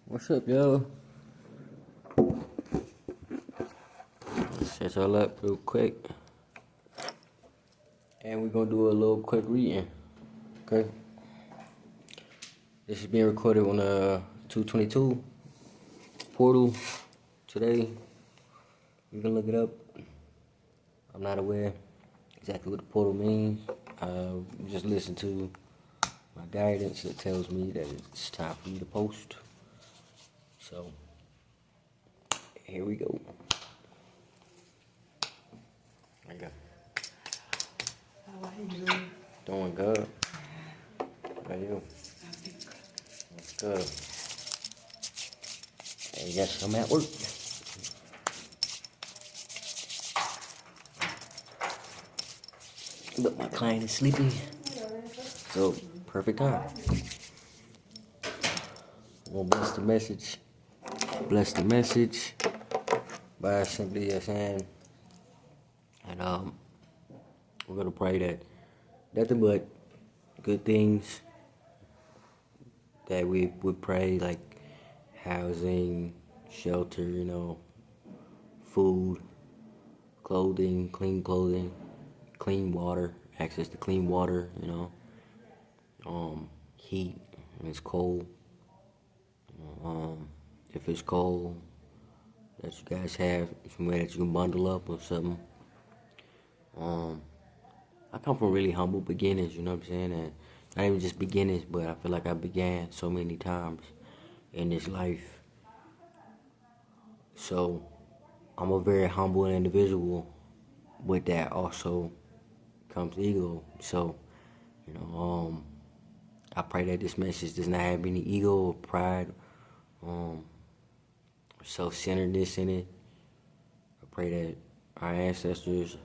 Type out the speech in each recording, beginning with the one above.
What's up, yo? Set y'all up real quick. And we're gonna do a little quick reading. Okay? This is being recorded on 222 portal today. You can look it up. I'm not aware exactly what the portal means. Just listen to my guidance that tells me that it's time for me to post. So, here we go. There you go. How are you doing? Doing good. How are you? That's good. And yes, I'm at work. But my client is sleeping. So, perfect time. I'm gonna bless the message. Bless the message by simply saying, and we're gonna pray that nothing but good things that we would pray, like housing, shelter, food, clothing, clean water, access to clean water, heat when it's cold. If it's cold, that you guys have somewhere that you can bundle up or something. I come from really humble beginnings, you know what I'm saying? And not even just beginnings, but I feel like I began so many times in this life. So I'm a very humble individual. With that also comes ego. So, I pray that this message does not have any ego or pride, self-centeredness in it. I pray that our ancestors,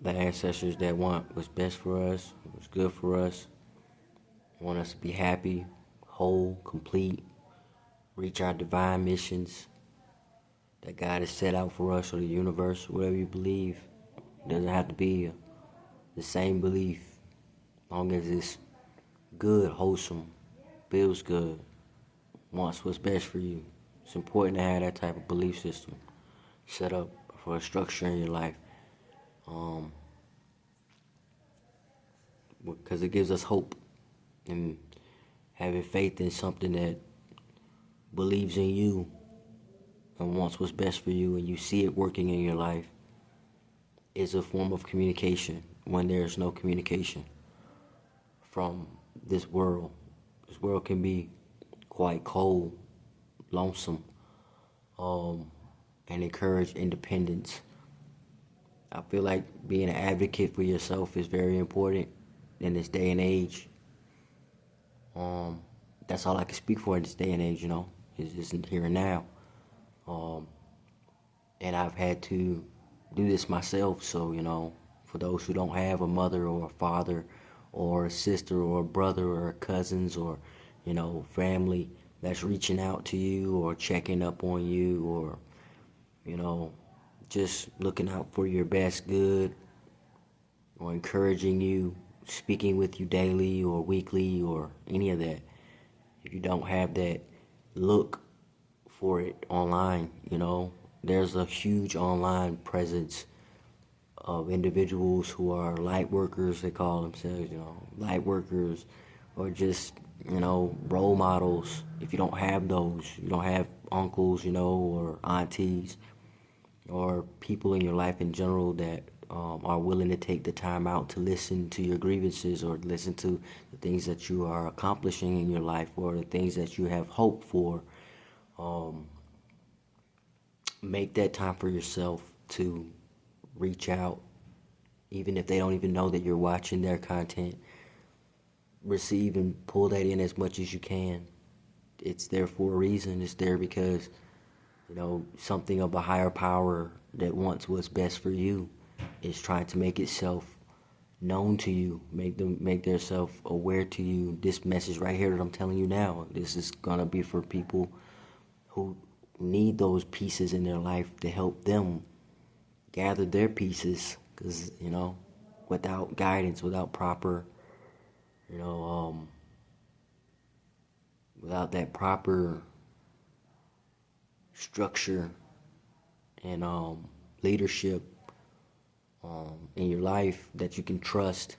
the ancestors that want what's best for us, what's good for us, want us to be happy, whole, complete, reach our divine missions that God has set out for us, or the universe, whatever you believe. It doesn't have to be the same belief, as long as it's good, wholesome, feels good, wants what's best for you. It's important to have that type of belief system set up for a structure in your life, because it gives us hope, and having faith in something that believes in you and wants what's best for you, and you see it working in your life, is a form of communication when there's no communication from this world. This world can be quite cold, lonesome, and encourage independence. I feel like being an advocate for yourself is very important in this day and age. That's all I can speak for in this day and age, is just here and now. And I've had to do this myself, so, for those who don't have a mother or a father or a sister or a brother or cousins or, family that's reaching out to you or checking up on you or, just looking out for your best good or encouraging you, speaking with you daily or weekly or any of that. If you don't have that, look for it online, There's a huge online presence of individuals who are light workers, they call themselves, light workers, or just, role models. If you don't have those, you don't have uncles, or aunties, or people in your life in general that are willing to take the time out to listen to your grievances or listen to the things that you are accomplishing in your life or the things that you have hope for, make that time for yourself to reach out, even if they don't even know that you're watching their content. Receive and pull that in as much as you can. It's there for a reason. It's there because, something of a higher power that wants what's best for you is trying to make itself known to you, make their self aware to you. This message right here that I'm telling you now, this is gonna be for people who need those pieces in their life to help them gather their pieces, because without guidance, without proper without that proper structure and leadership in your life that you can trust,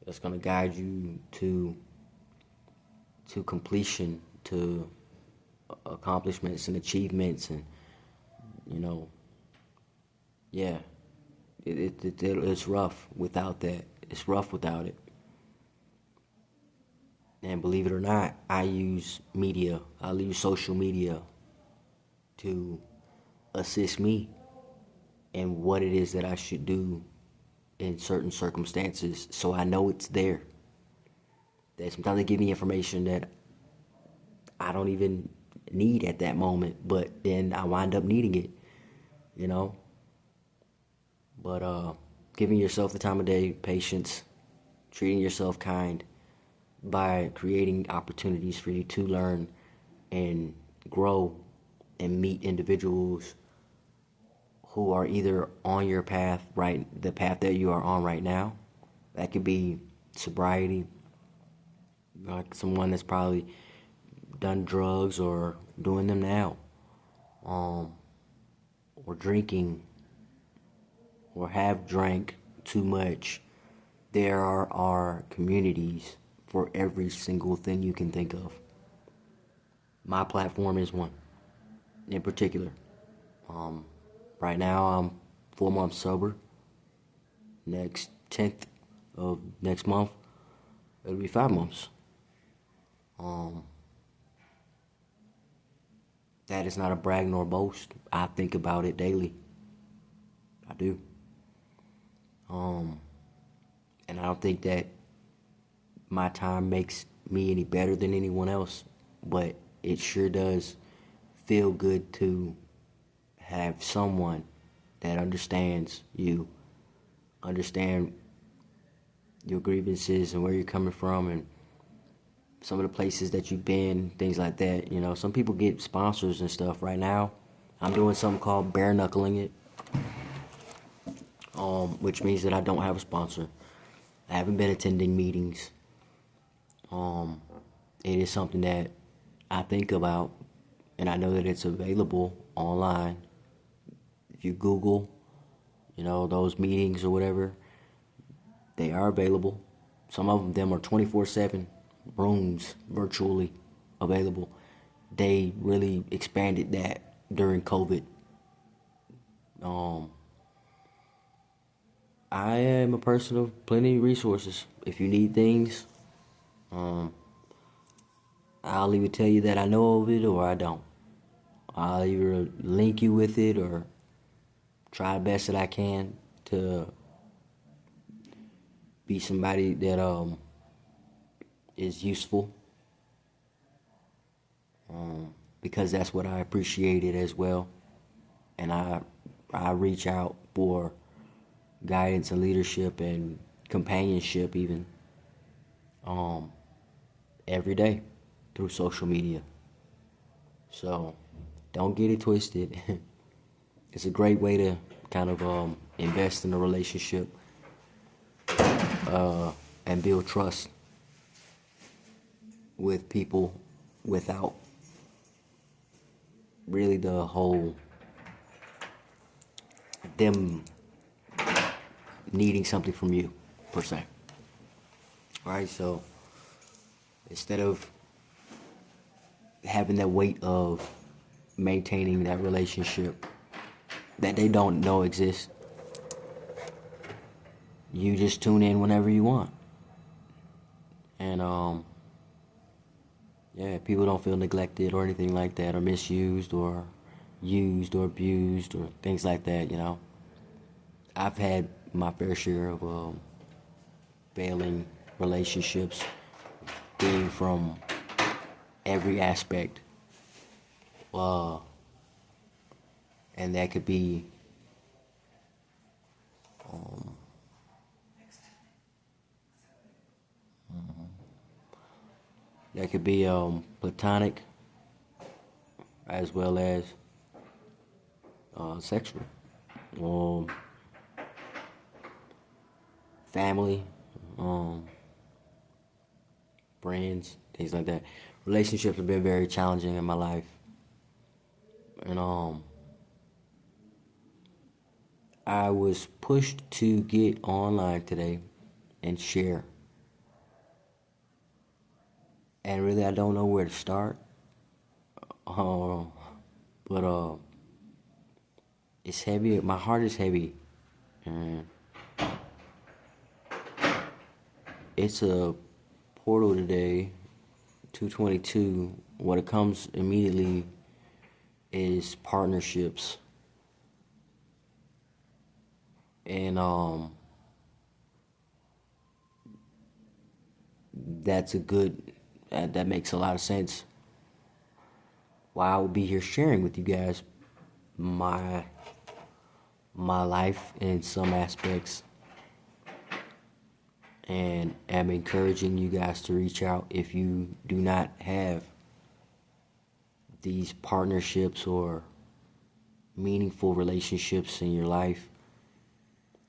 that's going to guide you to completion, to accomplishments and achievements, and yeah, it's rough without that. It's rough without it. And believe it or not, I use media. I use social media to assist me in what it is that I should do in certain circumstances, so I know it's there. That sometimes they give me information that I don't even need at that moment, but then I wind up needing it, you know? But giving yourself the time of day, patience, treating yourself kind by creating opportunities for you to learn and grow and meet individuals who are either on your path, right, the path that you are on right now. That could be sobriety, like someone that's probably done drugs or doing them now, or drinking, or have drank too much. There are communities for every single thing you can think of. My platform is one in particular. Right now I'm 4 months sober. Next 10th of next month, it'll be 5 months. That is not a brag nor boast. I think about it daily. I do. And I don't think that my time makes me any better than anyone else, but it sure does feel good to have someone that understands you, understand your grievances and where you're coming from, and some of the places that you've been, things like that. Some people get sponsors and stuff. Right now, I'm doing something called bare knuckling it, which means that I don't have a sponsor. I haven't been attending meetings. It is something that I think about, and I know that it's available online. If you Google, those meetings or whatever, they are available. Some of them are 24/7 rooms virtually available. They really expanded that during COVID. I am a person of plenty of resources. If you need things, I'll either tell you that I know of it or I don't. I'll either link you with it or try the best that I can to be somebody that is useful, because that's what I appreciated as well. And I reach out for guidance and leadership and companionship even every day through social media. So don't get it twisted. It's a great way to kind of invest in a relationship and build trust with people without really the whole them needing something from you per se. Alright, so instead of having that weight of maintaining that relationship that they don't know exists, you just tune in whenever you want. And people don't feel neglected or anything like that, or misused or used or abused or things like that. I've had my fair share of failing relationships, being from every aspect, and that could be platonic as well as sexual, family, friends, things like that. Relationships have been very challenging in my life. And I was pushed to get online today and share. And really I don't know where to start. But it's heavy. My heart is heavy. And it's a portal today, 222. What it comes immediately is partnerships. And that's a good, that makes a lot of sense. Why I will be here sharing with you guys my life in some aspects, and am encouraging you guys to reach out if you do not have these partnerships or meaningful relationships in your life,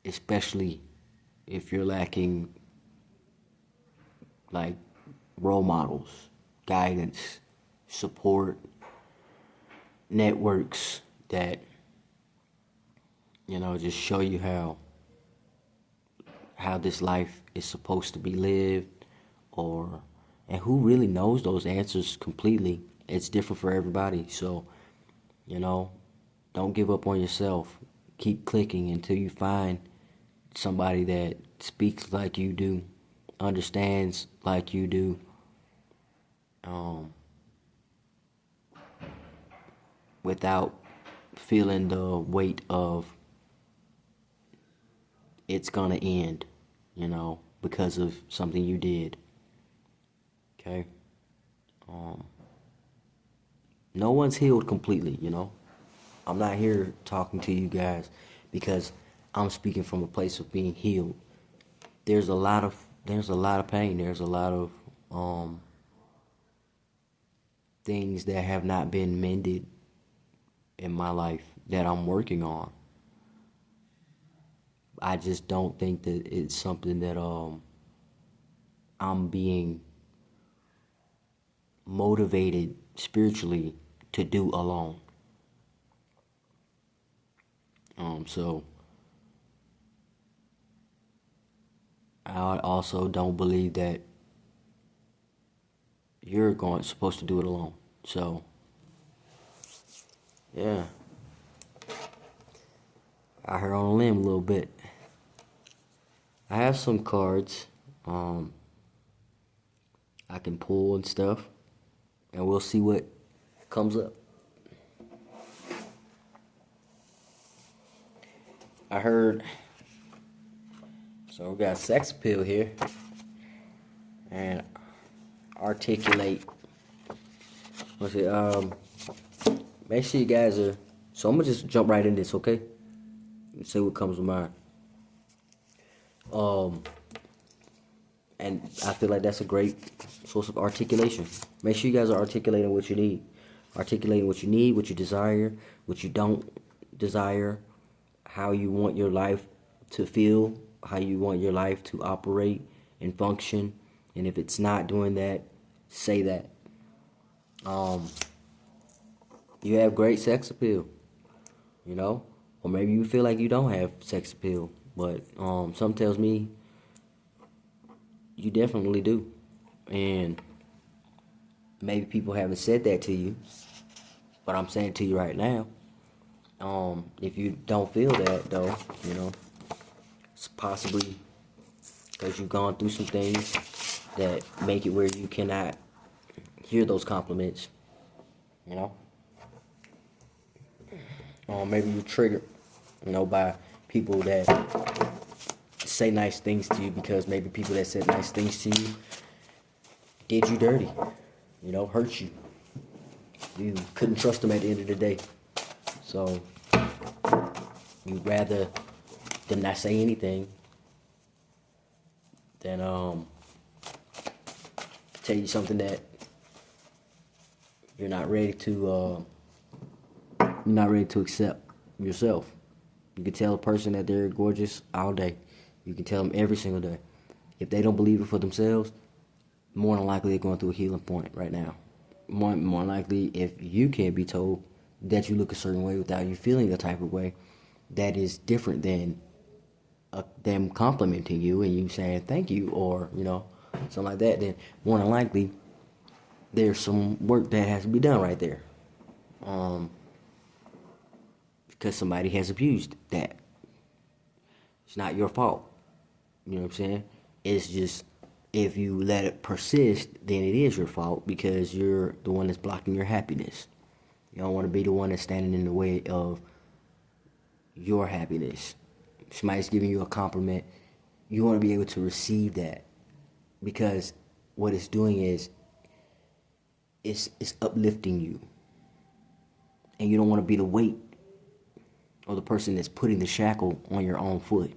especially if you're lacking like role models, guidance, support, networks that, you know, just show you how this life is supposed to be lived, and who really knows those answers completely. It's different for everybody. So, you know, don't give up on yourself. Keep clicking until you find somebody that speaks like you do, understands like you do, without feeling the weight of it's gonna end, you know, because of something you did. Okay? No one's healed completely, you know. I'm not here talking to you guys because I'm speaking from a place of being healed. There's a lot of pain. There's a lot of things that have not been mended in my life that I'm working on. I just don't think that it's something that I'm being motivated spiritually to do alone. So I also don't believe that you're supposed to do it alone. So yeah, out here on a limb a little bit. I have some cards I can pull and stuff, and we'll see what comes up. I heard, so we got sex appeal here, and articulate. Let's see, make sure you guys are, so I'm gonna just jump right in this, okay? Let's see what comes to mind. And I feel like that's a great source of articulation. Make sure you guys are articulating what you need. Articulating what you need, what you desire, what you don't desire, how you want your life to feel, how you want your life to operate and function. And if it's not doing that, say that. You have great sex appeal, you know? Or maybe you feel like you don't have sex appeal, but something tells me you definitely do. And maybe people haven't said that to you, but I'm saying it to you right now. If you don't feel that, though, you know, it's possibly because you've gone through some things that make it where you cannot hear those compliments, you know. Maybe you're triggered, you know, by people that say nice things to you, because maybe people that said nice things to you did you dirty, you know, hurt you. You couldn't trust them at the end of the day. So you'd rather them not say anything than tell you something that you're not ready to accept yourself. You can tell a person that they're gorgeous all day. You can tell them every single day. If they don't believe it for themselves, more than likely they're going through a healing point right now. More than likely, if you can't be told that you look a certain way without you feeling a type of way, that is different than them complimenting you and you saying thank you, or something like that. Then more than likely there's some work that has to be done right there, because somebody has abused that. It's not your fault. You know what I'm saying? It's just, if you let it persist, then it is your fault, because you're the one that's blocking your happiness. You don't want to be the one that's standing in the way of your happiness. Somebody's giving you a compliment, you want to be able to receive that, because what it's doing is it's uplifting you, and you don't want to be the weight or the person that's putting the shackle on your own foot.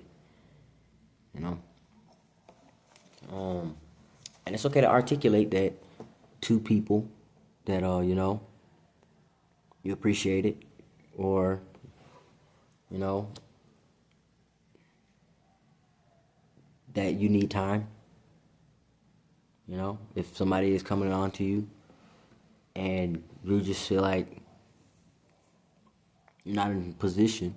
And it's okay to articulate that to people that you appreciate it, or that you need time. If somebody is coming on to you and you just feel like you're not in a position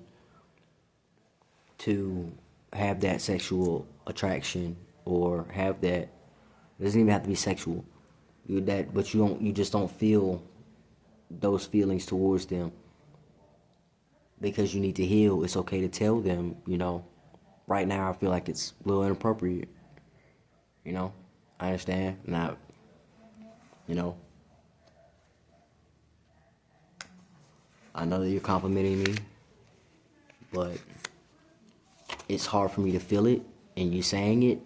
to have that sexual attraction, or have that, it doesn't even have to be sexual, but you just don't feel those feelings towards them because you need to heal. It's okay to tell them, right now I feel like it's a little inappropriate. I understand. Now, I know that you're complimenting me, but it's hard for me to feel it, and you saying it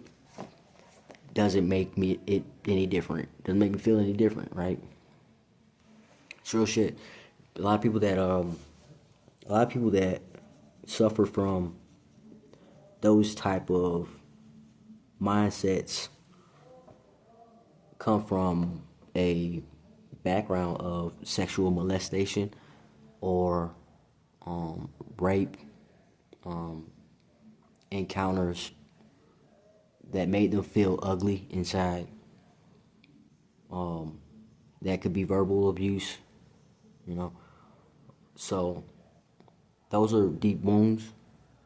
doesn't make it any different. Doesn't make me feel any different, right? It's real shit. A lot of people that suffer from those type of mindsets come from a background of sexual molestation, or rape, encounters that made them feel ugly inside. That could be verbal abuse, So those are deep wounds,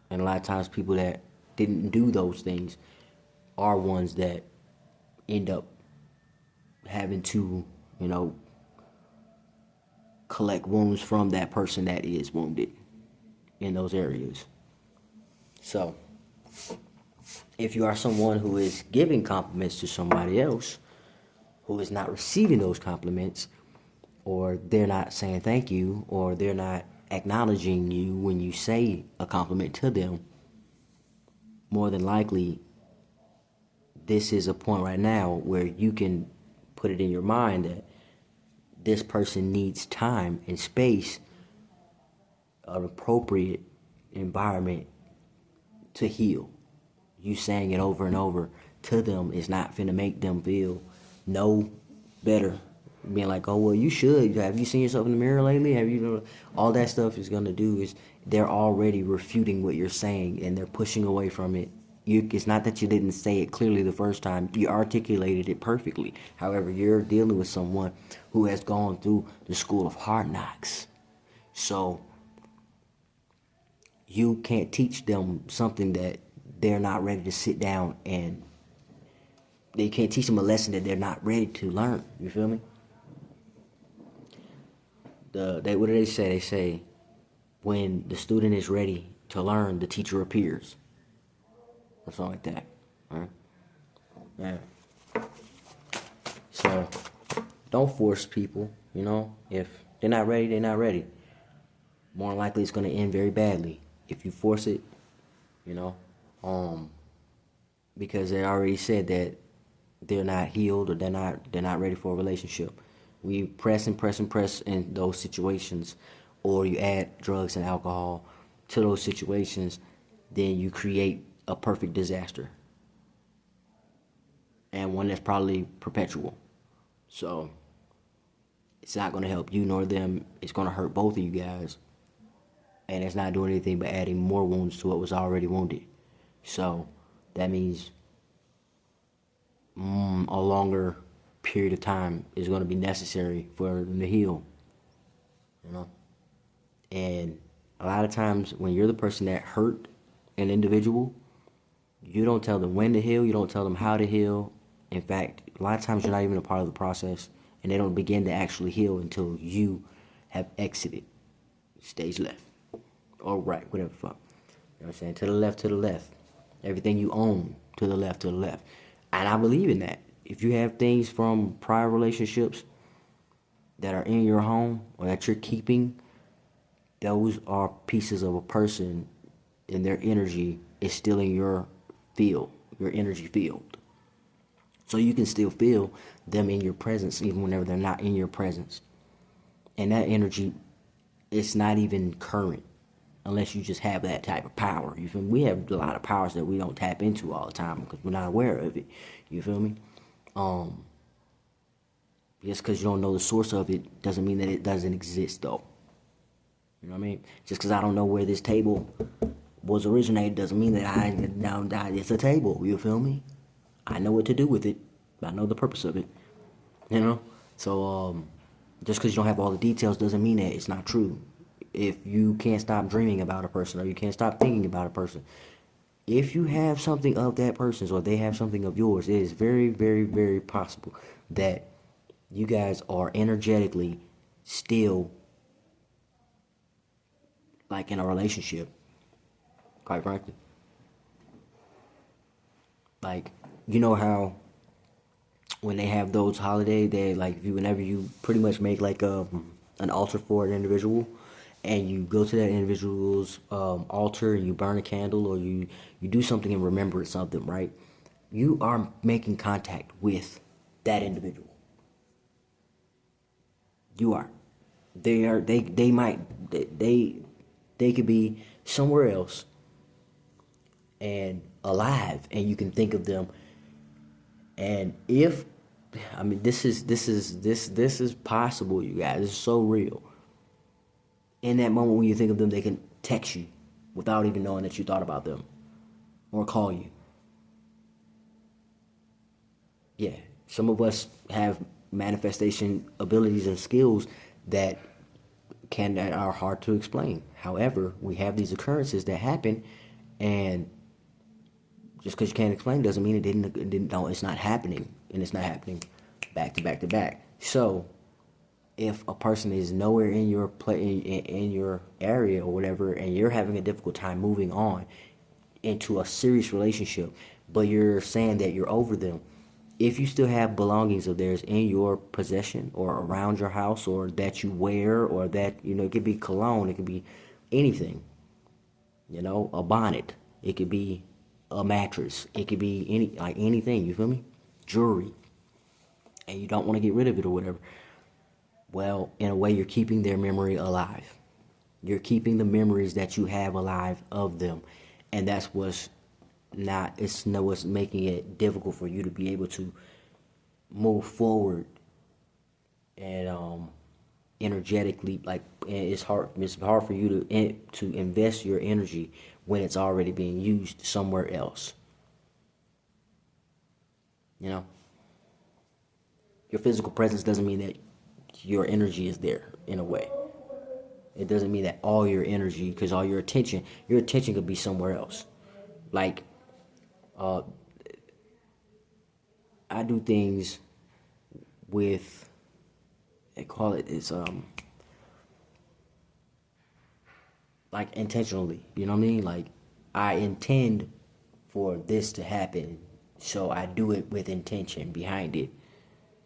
and a lot of times people that didn't do those things are ones that end up having to, collect wounds from that person that is wounded in those areas. So, if you are someone who is giving compliments to somebody else who is not receiving those compliments, or they're not saying thank you, or they're not acknowledging you when you say a compliment to them, more than likely this is a point right now where you can put it in your mind that this person needs time and space, an appropriate environment to heal. You saying it over and over to them is not finna make them feel no better. Being like, oh, well, you should. Have you seen yourself in the mirror lately? Have you? All that stuff is going to do is they're already refuting what you're saying, and they're pushing away from it. It's not that you didn't say it clearly the first time. You articulated it perfectly. However, you're dealing with someone who has gone through the school of hard knocks. So you can't teach them something that they're not ready to sit down, and they can't teach them a lesson that they're not ready to learn. You feel me? What do they say? They say, when the student is ready to learn, the teacher appears, or something like that. Right? Yeah. So don't force people. If they're not ready, they're not ready. More than likely, it's going to end very badly if you force it. Because they already said that they're not healed, or they're not ready for a relationship. We press and press and press in those situations, or you add drugs and alcohol to those situations, then you create a perfect disaster, and one that's probably perpetual. So it's not going to help you nor them. It's going to hurt both of you guys, and it's not doing anything but adding more wounds to what was already wounded. So that means a longer period of time is going to be necessary for them to heal, you know. And a lot of times when you're the person that hurt an individual, you don't tell them when to heal, you don't tell them how to heal. In fact, a lot of times you're not even a part of the process, and they don't begin to actually heal until you have exited stage left or right, whatever the fuck. You know what I'm saying? To the left. Everything you own, to the left, to the left. And I believe in that. If you have things from prior relationships that are in your home or that you're keeping, those are pieces of a person, and their energy is still in your field, your energy field. So you can still feel them in your presence even whenever they're not in your presence. And that energy, it's not even current unless you just have that type of power. You feel me? We have a lot of powers that we don't tap into all the time because we're not aware of it. You feel me? Just because you don't know the source of it doesn't mean that it doesn't exist, though. You know what I mean? Just because I don't know where this table was originated doesn't mean that now it's a table. You feel me? I know what to do with it. I know the purpose of it. You know? So, just because you don't have all the details doesn't mean that it's not true. If you can't stop dreaming about a person or you can't stop thinking about a person, if you have something of that person's or they have something of yours, it is very, very, very possible that you guys are energetically still like in a relationship, quite frankly. Like, you know how when they have those holidays, they like whenever you pretty much make like an altar for an individual, and you go to that individual's altar and you burn a candle or you do something in remembrance of them, right? You are making contact with that individual. You are. They might they could be somewhere else and alive, and you can think of them. And if I mean this is possible, you guys. It's so real. In that moment when you think of them, they can text you without even knowing that you thought about them or call you. Yeah, some of us have manifestation abilities and skills that that are hard to explain. However, we have these occurrences that happen, and just because you can't explain doesn't mean it didn't. No, it's not happening, and it's not happening back to back to back. So, if a person is nowhere in your in your area or whatever, and you're having a difficult time moving on into a serious relationship, but you're saying that you're over them, if you still have belongings of theirs in your possession or around your house or that you wear or that, it could be cologne, it could be anything, a bonnet, it could be a mattress, it could be anything, you feel me? Jewelry, and you don't want to get rid of it or whatever. Well, in a way, you're keeping their memory alive. You're keeping the memories that you have alive of them, and that's what's making it difficult for you to be able to move forward and energetically. Like, it's hard for you to invest your energy when it's already being used somewhere else. Your physical presence doesn't mean that your energy is there in a way. It doesn't mean that all your energy, because all your attention could be somewhere else. Like, I do things with, they call it's like intentionally, you know what I mean? Like, I intend for this to happen, so I do it with intention behind it,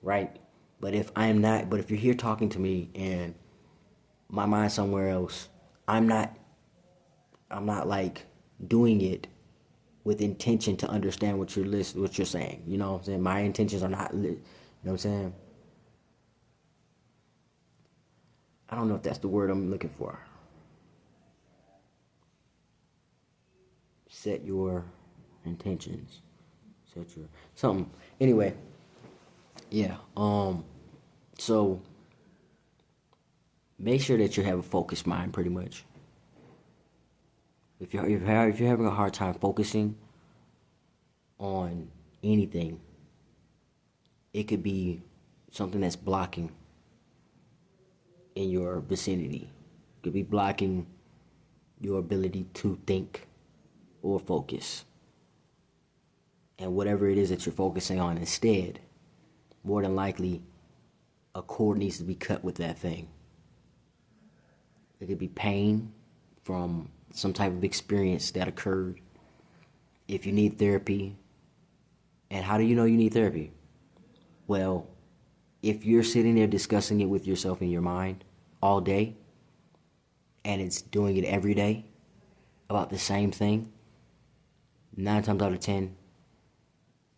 right? But if you're here talking to me and my mind's somewhere else, I'm not like doing it with intention to understand what you're saying. You know what I'm saying? My intentions are not, you know what I'm saying? I don't know if that's the word I'm looking for. Set your intentions. Set your something. Anyway, yeah. So make sure that you have a focused mind, pretty much. If you're having a hard time focusing on anything, It could be something that's blocking in your vicinity. It could be blocking your ability to think or focus. And whatever it is that you're focusing on instead, more than likely, a cord needs to be cut with that thing. It could be pain from some type of experience that occurred. If you need therapy, and how do you know you need therapy? Well, if you're sitting there discussing it with yourself in your mind all day, and it's doing it every day about the same thing, 9 times out of 10,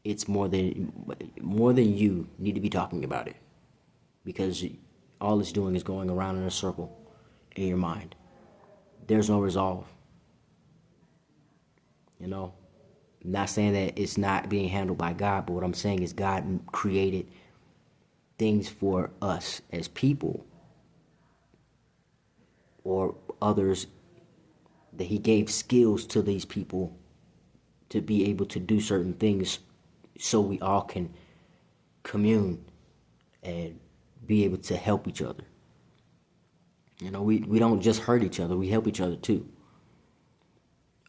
it's more than you need to be talking about it, because all it's doing is going around in a circle in your mind. There's no resolve. I'm not saying that it's not being handled by God, but what I'm saying is God created things for us as people or others, that he gave skills to these people to be able to do certain things so we all can commune and be able to help each other. We don't just hurt each other, we help each other too.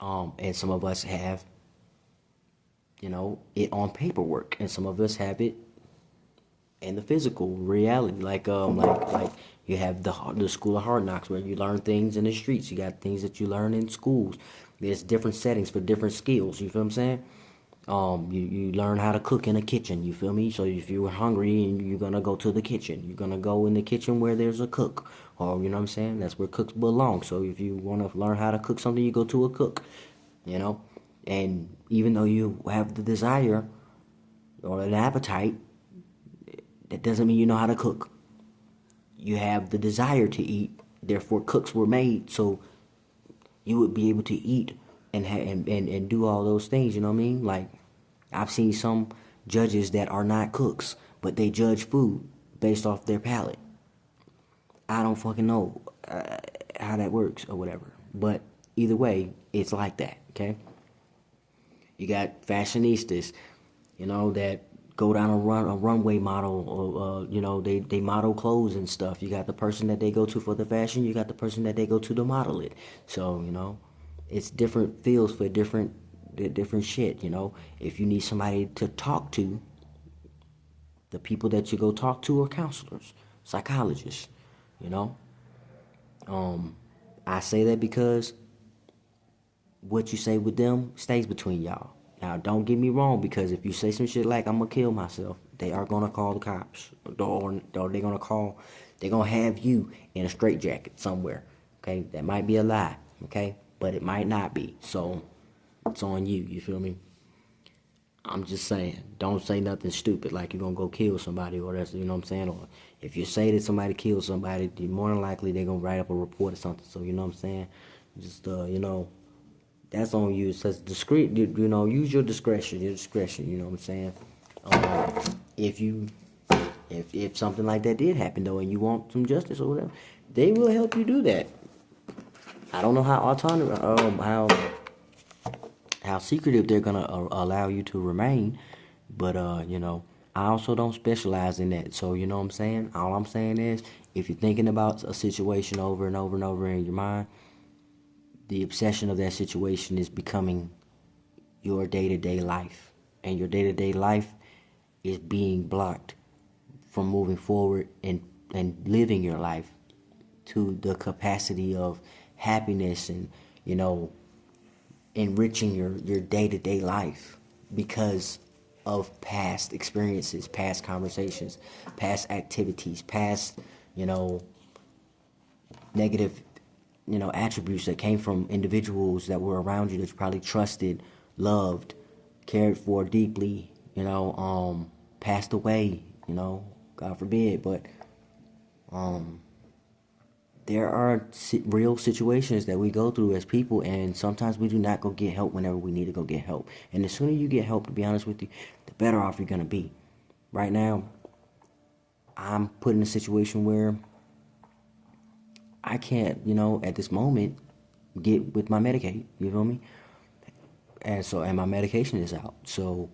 And some of us have, it on paperwork, and some of us have it in the physical reality, like you have the school of hard knocks, where you learn things in the streets. You got things that you learn in schools. There's different settings for different skills. You feel what I'm saying? You learn how to cook in a kitchen. You feel me? So if you're hungry and you're gonna go to the kitchen, you're gonna go in the kitchen where there's a cook, or you know what I'm saying? That's where cooks belong. So if you want to learn how to cook something, you go to a cook. And even though you have the desire or an appetite, that doesn't mean you know how to cook. You have the desire to eat, therefore cooks were made so you would be able to eat and do all those things, you know what I mean? Like, I've seen some judges that are not cooks, but they judge food based off their palate. I don't fucking know how that works or whatever. But either way, it's like that, okay? You got fashionistas, that go down a runway model, or they model clothes and stuff. You got the person that they go to for the fashion. You got the person that they go to model it. So it's different fields for different shit. If you need somebody to talk to, the people that you go talk to are counselors, psychologists. I say that because what you say with them stays between y'all. Now, don't get me wrong, because if you say some shit like, I'm going to kill myself, they are going to call the cops. Or they're going to have you in a straitjacket somewhere, okay? That might be a lie, okay? But it might not be. So, it's on you feel me? I'm just saying, don't say nothing stupid like you're going to go kill somebody, or that's, you know what I'm saying? Or if you say that somebody killed somebody, more than likely they're going to write up a report or something. So, you know what I'm saying? Just, that's on you. It says discreet, use your discretion, you know what I'm saying? If something like that did happen though, and you want some justice or whatever, they will help you do that. I don't know how how secretive they're gonna allow you to remain, but I also don't specialize in that. So you know what I'm saying? All I'm saying is, if you're thinking about a situation over and over and over in your mind, the obsession of that situation is becoming your day-to-day life. And your day-to-day life is being blocked from moving forward and living your life to the capacity of happiness and, enriching your day-to-day life because of past experiences, past conversations, past activities, past, negative attributes that came from individuals that were around you that you probably trusted, loved, cared for deeply, passed away, God forbid. But there are real situations that we go through as people, and sometimes we do not go get help whenever we need to go get help. And the sooner you get help, to be honest with you, the better off you're going to be. Right now, I'm put in a situation where I can't, at this moment, get with my Medicaid, you feel me? And my medication is out. So,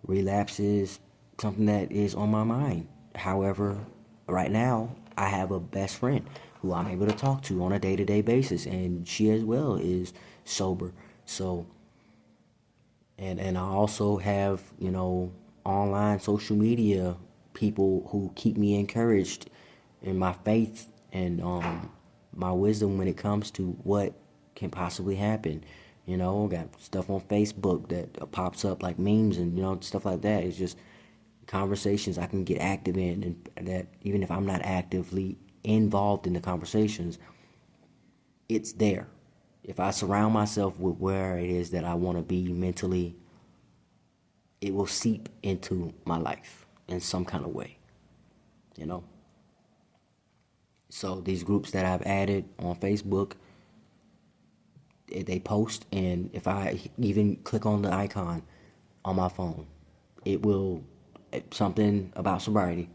relapses, something that is on my mind. However, right now, I have a best friend who I'm able to talk to on a day-to-day basis, and she as well is sober. So, and I also have, online social media people who keep me encouraged in my faith and my wisdom when it comes to what can possibly happen. Got stuff on Facebook that pops up like memes and stuff like that. It's just conversations I can get active in, and that even if I'm not actively involved in the conversations, it's there. If I surround myself with where it is that I want to be mentally, it will seep into my life in some kind of way, you know? So these groups that I've added on Facebook, they post, and if I even click on the icon on my phone, it will, something about sobriety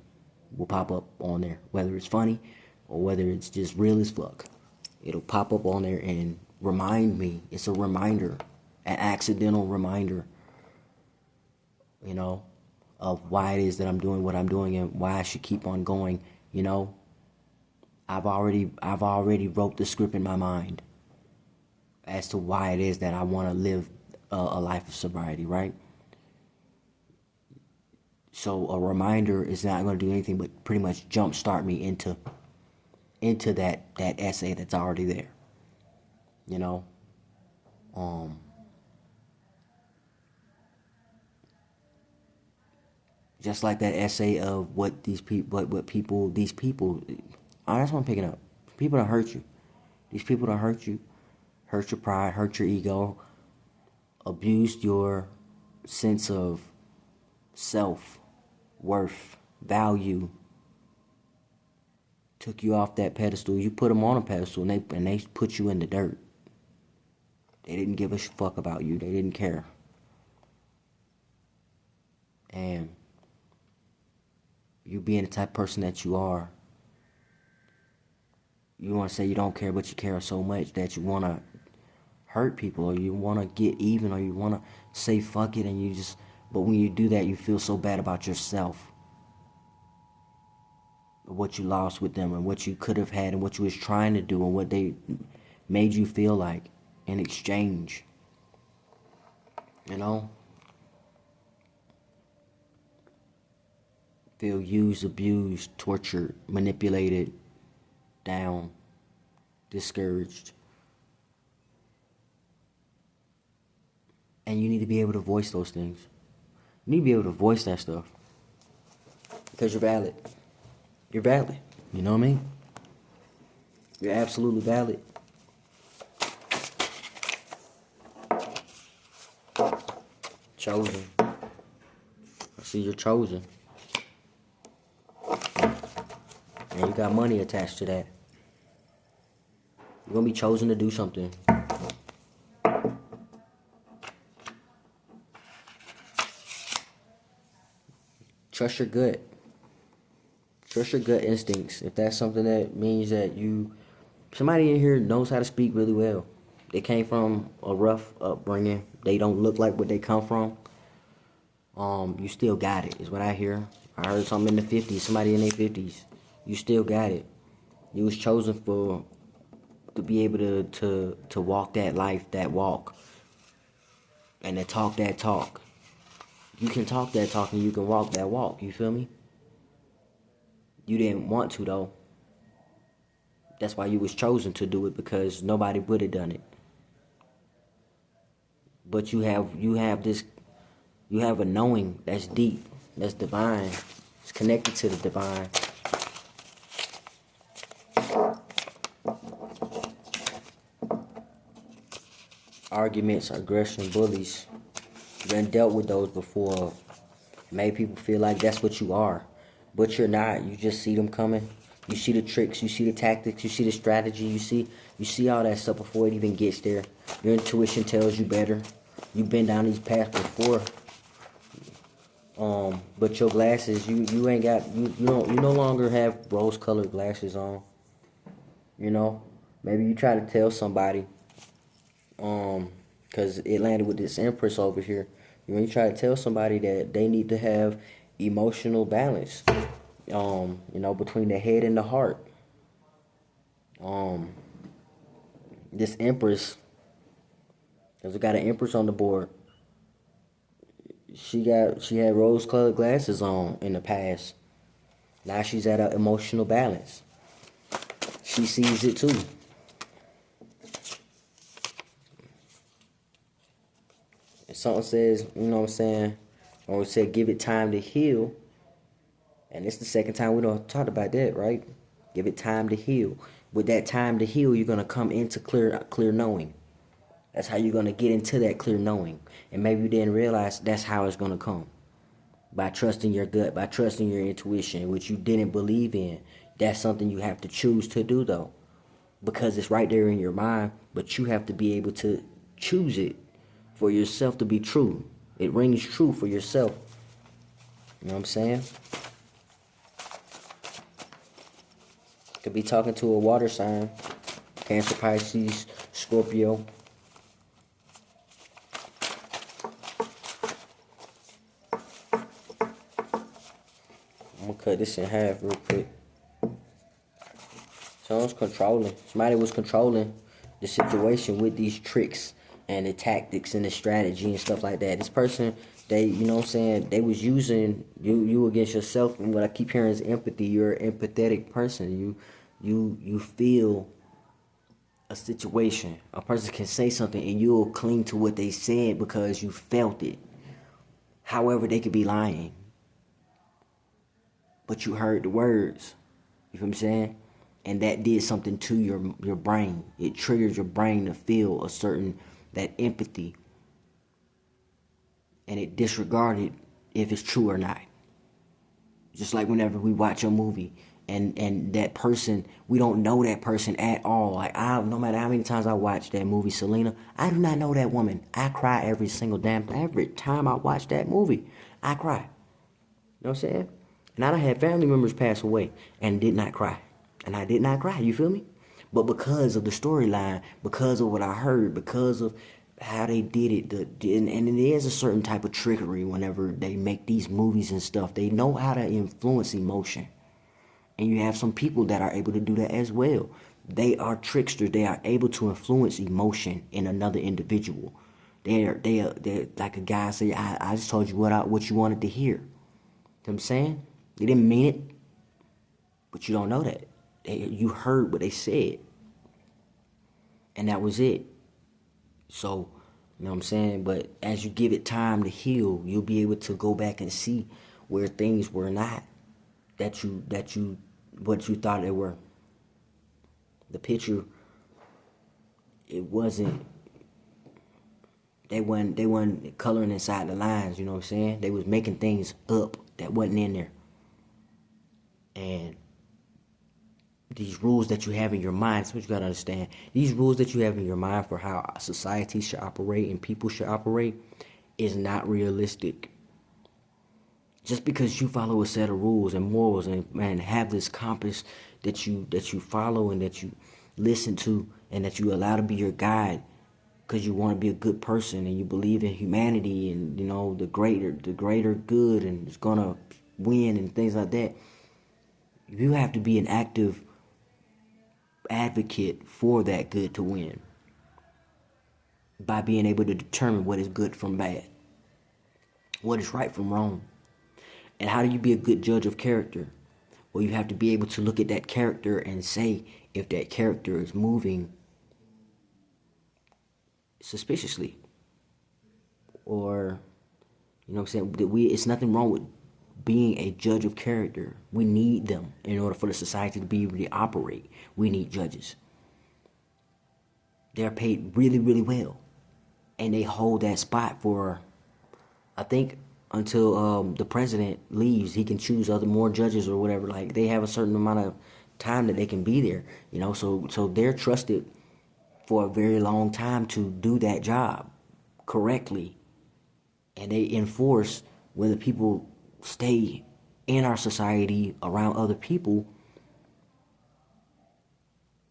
will pop up on there, whether it's funny or whether it's just real as fuck. It'll pop up on there and remind me. It's a reminder, an accidental reminder, of why it is that I'm doing what I'm doing and why I should keep on going. I've already wrote the script in my mind as to why it is that I want to live a life of sobriety, right? So a reminder is not going to do anything but pretty much jumpstart me into that essay that's already there. Just like that essay of what these people, these people. Oh, that's what I'm picking up. People that hurt you. These people that hurt you, hurt your pride, hurt your ego, abused your sense of self, worth, value, took you off that pedestal. You put them on a pedestal, and they put you in the dirt. They didn't give a fuck about you. They didn't care. And you being the type of person that you are, you want to say you don't care, but you care so much that you want to hurt people, or you want to get even, or you want to say fuck it, and you just, but when you do that, you feel so bad about yourself, what you lost with them, and what you could have had, and what you was trying to do, and what they made you feel like in exchange. Feel used, abused, tortured, manipulated, down, discouraged. And you need to be able to voice those things. You need to be able to voice that stuff. Because you're valid. You're valid. You know what I mean? You're absolutely valid. Chosen. I see you're chosen. And you got money attached to that. You're going to be chosen to do something. Trust your gut. Trust your gut instincts. If that's something that means that somebody in here knows how to speak really well. They came from a rough upbringing. They don't look like what they come from. You still got it, is what I hear. I heard something in the 50s, somebody in their 50s. You still got it. You was chosen to be able to walk that life, that walk, and to talk that talk. You can talk that talk and you can walk that walk. You feel me? You didn't want to, though. That's why you was chosen to do it, because nobody would have done it. But you have a knowing that's deep, that's divine. It's connected to the divine. Arguments, aggression, bullies. You've been dealt with those before. Made people feel like that's what you are. But you're not. You just see them coming. You see the tricks. You see the tactics. You see the strategy. You see all that stuff before it even gets there. Your intuition tells you better. You've been down these paths before. But your glasses, you ain't got, you no longer have rose-colored glasses on. Maybe you try to tell somebody, because it landed with this Empress over here. You try to tell somebody that they need to have emotional balance. Between the head and the heart. Um, this Empress, cause we got an Empress on the board. She had rose-colored glasses on in the past. Now she's at an emotional balance. She sees it too. If something says, you know what I'm saying, or it said give it time to heal, and it's the second time we don't talk about that, right? Give it time to heal. With that time to heal, you're gonna come into clear knowing. That's how you're gonna get into that clear knowing. And maybe you didn't realize that's how it's gonna come. By trusting your gut, by trusting your intuition, which you didn't believe in. That's something you have to choose to do though. Because it's right there in your mind, but you have to be able to choose it for yourself to be true. It rings true for yourself. You know what I'm saying? Could be talking to a water sign. Cancer, Pisces, Scorpio. I'm gonna cut this in half real quick. Someone's controlling. Somebody was controlling the situation with these tricks and the tactics and the strategy and stuff like that. This person, they, you know what I'm saying, they was using you against yourself. And what I keep hearing is empathy. You're an empathetic person. You feel a situation. A person can say something and you'll cling to what they said because you felt it. However, they could be lying. But you heard the words. You feel what I'm saying? And that did something to your brain. It triggers your brain to feel a certain, that empathy. And it disregarded if it's true or not. Just like whenever we watch a movie and that person, we don't know that person at all. Like, no matter how many times I watch that movie, Selena, I do not know that woman. I cry every time I watch that movie. I cry. You know what I'm saying? And I done had family members pass away and did not cry. And I did not cry, you feel me? But because of the storyline, because of what I heard, because of how they did it, and it is a certain type of trickery whenever they make these movies and stuff. They know how to influence emotion. And you have some people that are able to do that as well. They are tricksters. They are able to influence emotion in another individual. They're like a guy say, I just told you what you wanted to hear. You know what I'm saying? They didn't mean it, but you don't know that. You heard what they said. And that was it. So, you know what I'm saying? But as you give it time to heal, you'll be able to go back and see where things were not what you thought they were. The picture, it wasn't, they wasn't coloring inside the lines, you know what I'm saying? They was making things up that wasn't in there. And these rules that you have in your mind, that's what you gotta understand. These rules that you have in your mind for how society should operate and people should operate is not realistic. Just because you follow a set of rules and morals and have this compass that you follow and that you listen to and that you allow to be your guide because you want to be a good person and you believe in humanity and, you know, the greater good and it's gonna win and things like that, you have to be an active advocate for that good to win by being able to determine what is good from bad, what is right from wrong. And how do you be a good judge of character? Well, you have to be able to look at that character and say if that character is moving suspiciously. Or, you know what I'm saying? It's nothing wrong with being a judge of character. We need them in order for the society to be able to operate. We need judges. They're paid really, really well. And they hold that spot for, I think, until the president leaves. He can choose more judges or whatever. Like, they have a certain amount of time that they can be there, you know. So they're trusted for a very long time to do that job correctly, and they enforce whether people stay in our society around other people.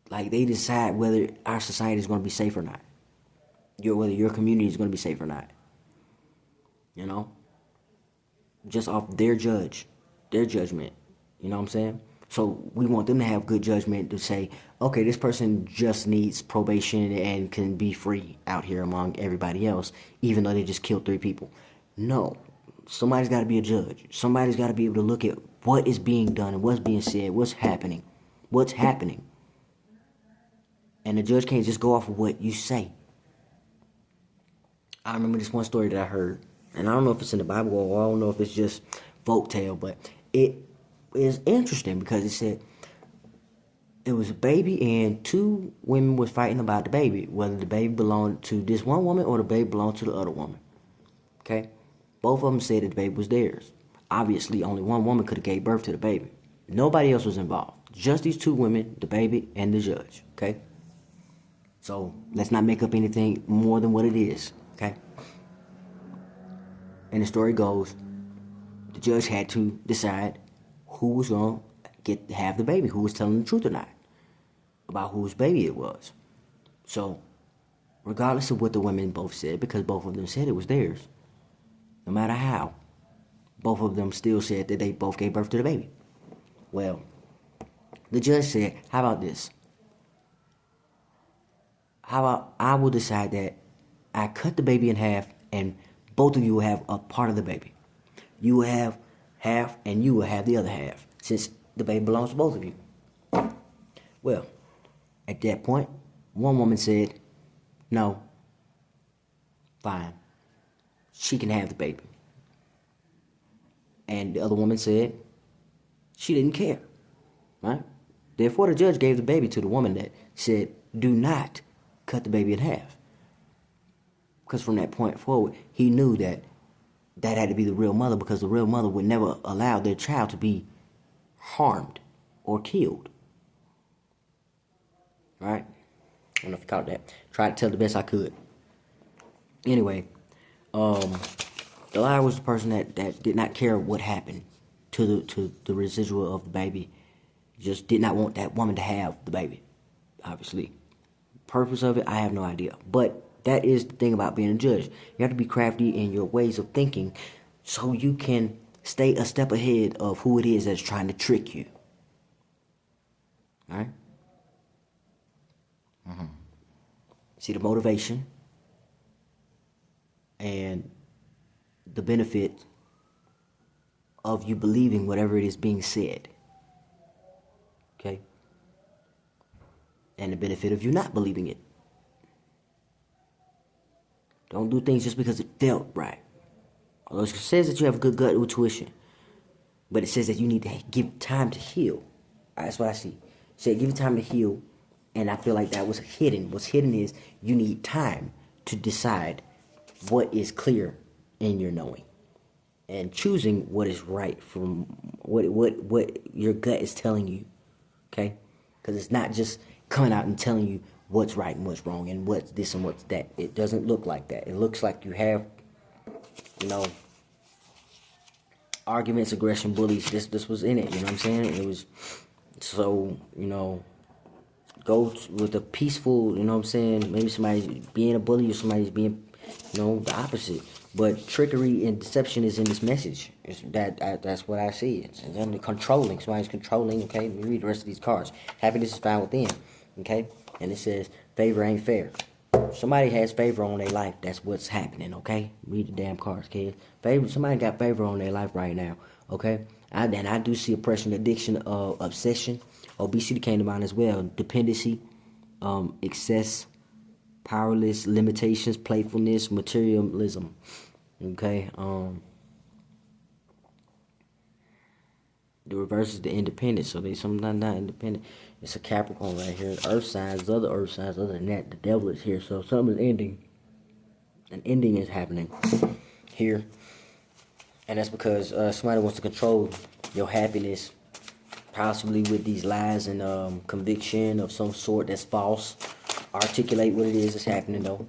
Like, they decide whether our society is going to be safe or not, whether your community is going to be safe or not, you know. just off their judgment. You know what I'm saying? So we want them to have good judgment to say, okay, this person just needs probation and can be free out here among everybody else, even though they just killed 3 people. No. Somebody's got to be a judge. Somebody's got to be able to look at what is being done and what's being said, what's happening. What's happening. And the judge can't just go off of what you say. I remember this one story that I heard, and I don't know if it's in the Bible or I don't know if it's just folktale, but it is interesting because it said it was a baby and 2 women was fighting about the baby, whether the baby belonged to this one woman or the baby belonged to the other woman. Okay? Both of them said that the baby was theirs. Obviously, only one woman could have gave birth to the baby. Nobody else was involved. Just these 2 women, the baby, and the judge. Okay? So, let's not make up anything more than what it is. Okay? And the story goes, the judge had to decide who was going to have the baby, who was telling the truth or not about whose baby it was. So, regardless of what the women both said, because both of them said it was theirs, no matter how, both of them still said that they both gave birth to the baby. Well, the judge said, how about this? How about I will decide that I cut the baby in half and both of you will have a part of the baby. You will have half and you will have the other half, since the baby belongs to both of you. Well, at that point, one woman said, no, fine, she can have the baby. And the other woman said she didn't care, right? Therefore, the judge gave the baby to the woman that said, do not cut the baby in half. Because from that point forward, he knew that that had to be the real mother, because the real mother would never allow their child to be harmed or killed. Right? I don't know if you caught that. Tried to tell the best I could. Anyway, the liar was the person that did not care what happened to the residual of the baby. Just did not want that woman to have the baby. Obviously. Purpose of it, I have no idea. But that is the thing about being a judge. You have to be crafty in your ways of thinking so you can stay a step ahead of who it is that's trying to trick you. Alright? See the motivation and the benefit of you believing whatever it is being said. Okay? And the benefit of you not believing it. Don't do things just because it felt right. Although it says that you have a good gut intuition, but it says that you need to give time to heal. That's what I see. It said give it time to heal, and I feel like that was hidden. What's hidden is you need time to decide what is clear in your knowing, and choosing what is right from what your gut is telling you. Okay, because it's not just coming out and telling you what's right and what's wrong and what's this and what's that. It doesn't look like that. It looks like you have, arguments, aggression, bullies. This was in it. You know what I'm saying? It was so, go with a peaceful. You know what I'm saying? Maybe somebody's being a bully or somebody's being, the opposite. But trickery and deception is in this message. That's what I see. It's under controlling. Somebody's controlling. Okay, let me read the rest of these cards. Happiness is found within. Okay, and it says favor ain't fair. Somebody has favor on their life. That's what's happening. Okay, read the damn cards, kids. Favor. Somebody got favor on their life right now. Okay, I do see oppression, addiction, obsession, obesity came to mind as well. Dependency, excess, powerless, limitations, playfulness, materialism. Okay, the reverse is the independent, so they sometimes not independent. It's a Capricorn right here. Earth signs, other earth signs. Other than that, the devil is here, so something is ending. An ending is happening here, and that's because somebody wants to control your happiness, possibly with these lies and conviction of some sort that's false. Articulate what it is that's happening though.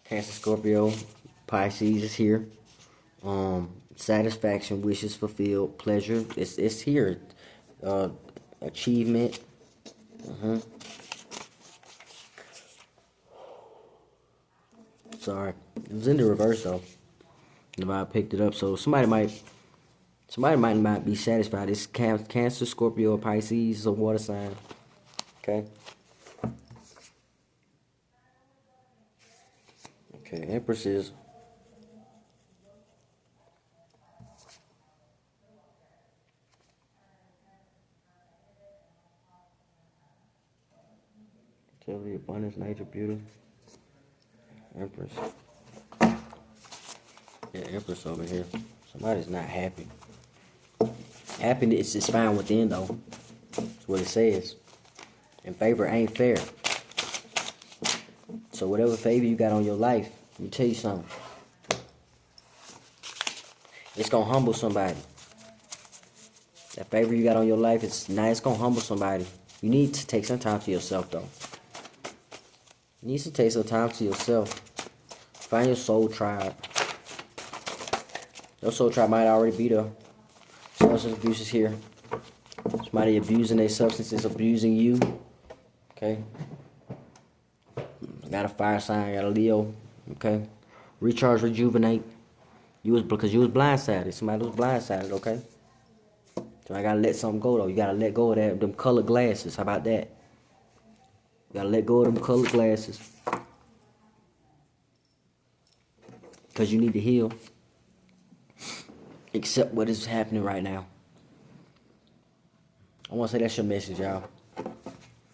Cancer, Scorpio, Pisces is here. Satisfaction, wishes fulfilled, pleasure. It's here. Achievement. Sorry. It was in the reverse though. If I picked it up, so somebody might not be satisfied. It's Cancer, Scorpio, or Pisces, a water sign. Okay. Okay, Empresses. Fertility, abundance, nature, beauty. Empress. Yeah, Empress over here. Somebody's not happy. Happiness is found within, though. That's what it says. And favor ain't fair. So whatever favor you got on your life, let me tell you something. It's gonna humble somebody. That favor you got on your life, it's gonna humble somebody. You need to take some time to yourself, though. You need to take some time to yourself. Find your soul tribe. Your soul tribe might already be there. Substance abuse is here. Somebody abusing their substances, abusing you. Okay. Got a fire sign, got a Leo. Okay. Recharge, rejuvenate. Because you was blindsided. Somebody was blindsided, okay? So I gotta let something go though. You gotta let go of them colored glasses. How about that? You gotta let go of them colored glasses. Because you need to heal. Accept what is happening right now. I want to say that's your message, y'all.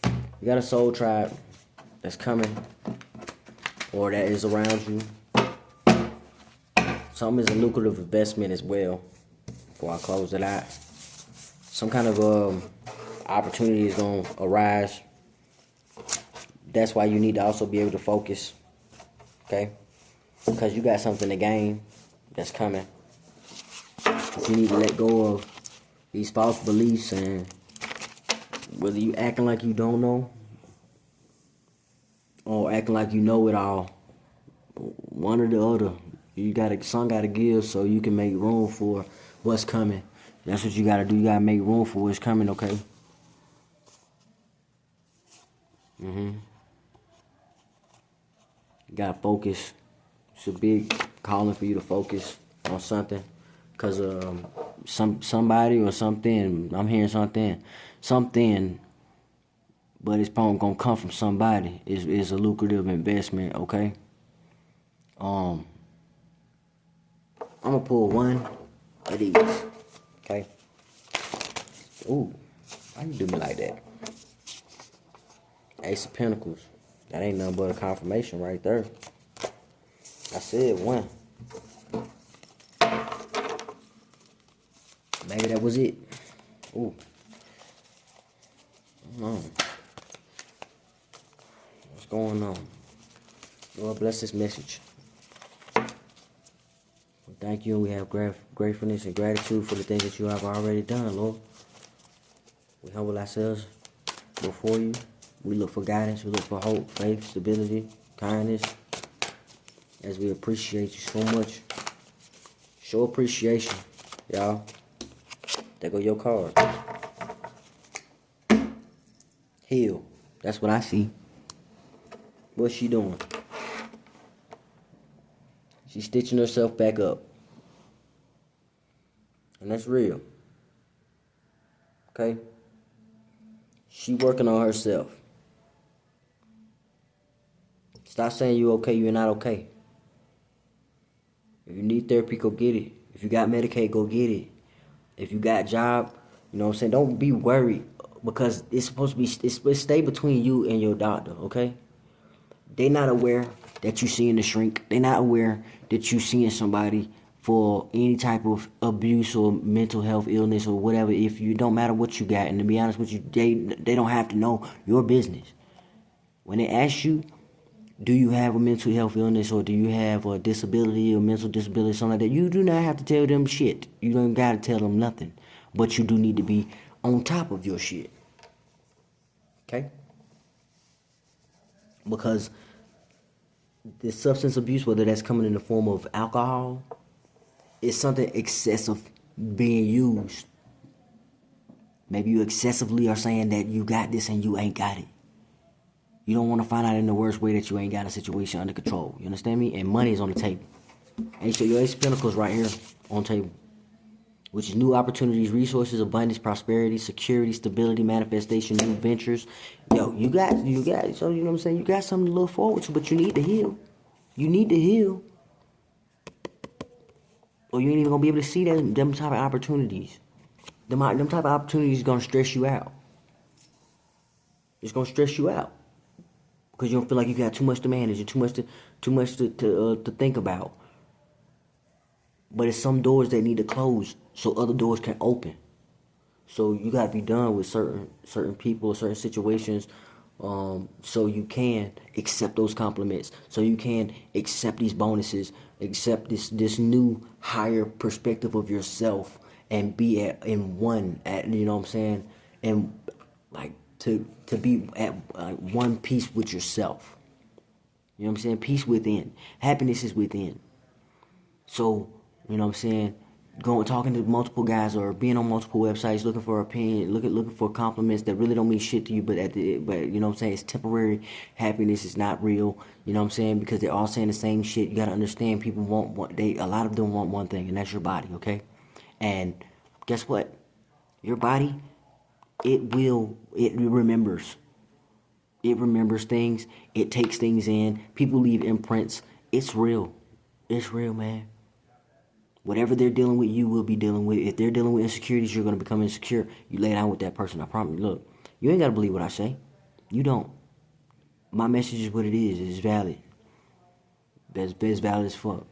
You got a soul tribe that's coming. Or that is around you. Something is a lucrative investment as well. Before I close it out. Some kind of opportunity is going to arise. That's why you need to also be able to focus. Okay? Because you got something to gain that's coming. You need to let go of these false beliefs, and whether you acting like you don't know or acting like you know it all, one or the other. Some gotta give so you can make room for what's coming. That's what you gotta do. You gotta make room for what's coming, okay? You gotta focus. It's a big calling for you to focus on something. Because somebody or something, I'm hearing something, but it's probably gonna come from somebody. Is a lucrative investment, okay? I'm gonna pull one of these, okay? Ooh, why you do me like that? Ace of Pentacles. That ain't nothing but a confirmation right there. I said one. Maybe that was it. Ooh. What's going on? Lord bless this message. Well, thank you. We have gratefulness and gratitude for the things that you have already done, Lord. We humble ourselves before you. We look for guidance. We look for hope, faith, stability, kindness. As we appreciate you so much. Show appreciation, y'all. There go your card. Heal. That's what I see. What's she doing? She's stitching herself back up. And that's real. Okay? She working on herself. Stop saying you okay, you're not okay. If you need therapy, go get it. If you got Medicaid, go get it. If you got a job, you know what I'm saying, don't be worried, because it's supposed to be, it's stay between you and your doctor, okay? They not aware that you seeing the shrink. They not aware that you seeing somebody for any type of abuse or mental health illness or whatever. If you don't matter what you got, and to be honest with you, they don't have to know your business. When they ask you, do you have a mental health illness, or do you have a disability or mental disability, something like that, you do not have to tell them shit. You don't got to tell them nothing. But you do need to be on top of your shit. Okay? Because the substance abuse, whether that's coming in the form of alcohol, is something excessive being used. Maybe you excessively are saying that you got this and you ain't got it. You don't want to find out in the worst way that you ain't got a situation under control. You understand me? And money is on the table. Your Ace of Pentacles right here on the table. Which is new opportunities, resources, abundance, prosperity, security, stability, manifestation, new ventures. Yo, you got, so you know what I'm saying? You got something to look forward to, but you need to heal. You need to heal. Or you ain't even gonna be able to see them type of opportunities. Them type of opportunities is gonna stress you out. It's gonna stress you out. Because you don't feel like you got too much to manage and too much to think about. But it's some doors that need to close so other doors can open. So you gotta be done with certain people, certain situations, so you can accept those compliments, so you can accept these bonuses, accept this new higher perspective of yourself, and be in one you know what I'm saying, and like to be at one piece with yourself. You know what I'm saying? Peace within. Happiness is within. So, you know what I'm saying, talking to multiple guys or being on multiple websites looking for opinion, looking for compliments that really don't mean shit to you, but you know what I'm saying, it's temporary. Happiness is not real. You know what I'm saying? Because they're all saying the same shit. You gotta understand, people a lot of them want one thing, and that's your body, okay? And guess what? Your body, it remembers. It remembers things. It takes things in. People leave imprints. It's real. It's real, man. Whatever they're dealing with, you will be dealing with. If they're dealing with insecurities, you're going to become insecure. You lay down with that person. I promise you. Look, you ain't got to believe what I say. You don't. My message is what it is. It's valid. It's valid as fuck.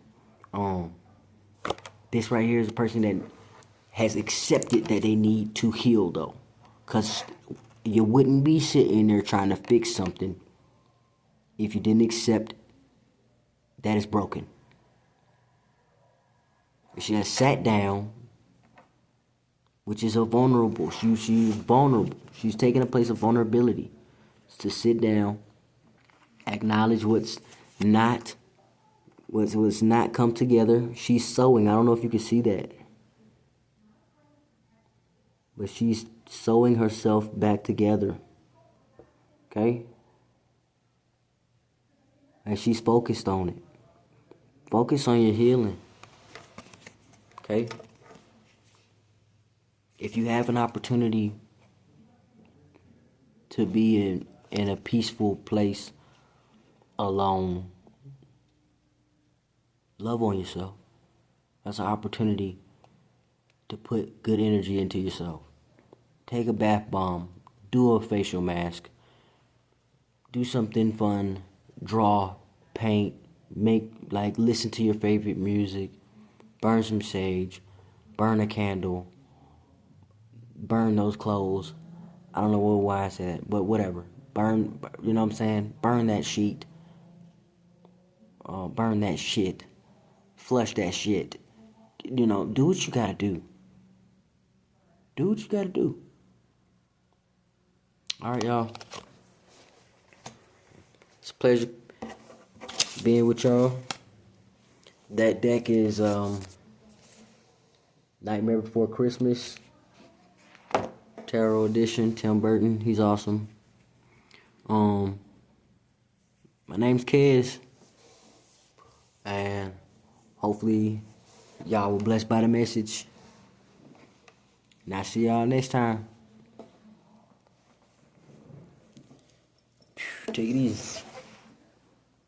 This right here is a person that has accepted that they need to heal, though. Because you wouldn't be sitting there trying to fix something if you didn't accept that it's broken. She has sat down, which is a vulnerable. She's vulnerable. She's taking a place of vulnerability. To sit down, acknowledge what's not come together. She's sewing. I don't know if you can see that, but she's sewing herself back together. Okay, and she's focused on it. Focus on your healing. Okay. If you have an opportunity to be in a peaceful place alone, love on yourself. That's an opportunity to put good energy into yourself. Take a bath bomb, do a facial mask, do something fun, draw, paint, listen to your favorite music, burn some sage, burn a candle, burn those clothes. I don't know why I said that, but whatever. Burn, you know what I'm saying? Burn that sheet. Burn that shit. Flush that shit. You know, do what you gotta do. Do what you gotta do. Alright, y'all. It's a pleasure being with y'all. That deck is Nightmare Before Christmas. Tarot edition. Tim Burton. He's awesome. My name's Kez. And hopefully y'all were blessed by the message. And I'll see y'all next time. Take it easy.